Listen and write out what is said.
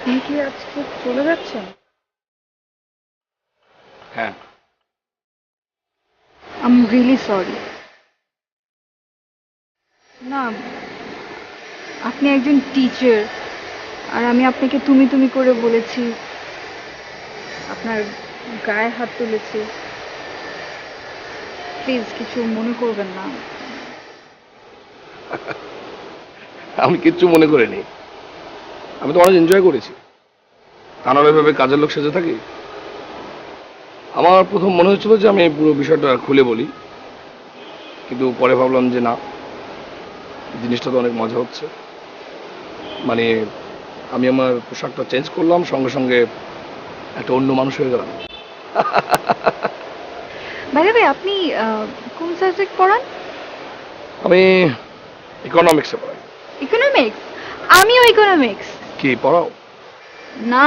আপনি কি আজকে চলে যাচ্ছেন? হ্যাঁ। I am really sorry. না, আপনি একজন টিচার আর আমি আপনাকে তুমি তুমি করে বলেছি, আপনার গায়ে হাত তুলেছি। প্লিজ কিছু মনে করবেন না। আমি কিচ্ছু মনে করিনি। আমি তো অনেক এনজয় করেছি। তা নাহলে এভাবে কাজের লোক সেজে থাকি। আমার প্রথম মনে হচ্ছিল যে আমি এই পুরো বিষয়টা খুলে বলি, কিন্তু পরে ভাবলাম যে না, জিনিসটা তো অনেক মজা হচ্ছে। মানে আমি আমার পোশাকটা চেঞ্জ করলাম, সঙ্গে সঙ্গে একটা অন্য মানুষ হয়ে গেলাম। বাই দ্য ওয়ে, আপনি কোন সাবজেক্ট পড়ান? আমি ইকোনমিক্সে পড়াই। ইকোনমিক্স? আমিও ইকোনমিক্স। কি পড়াও? না।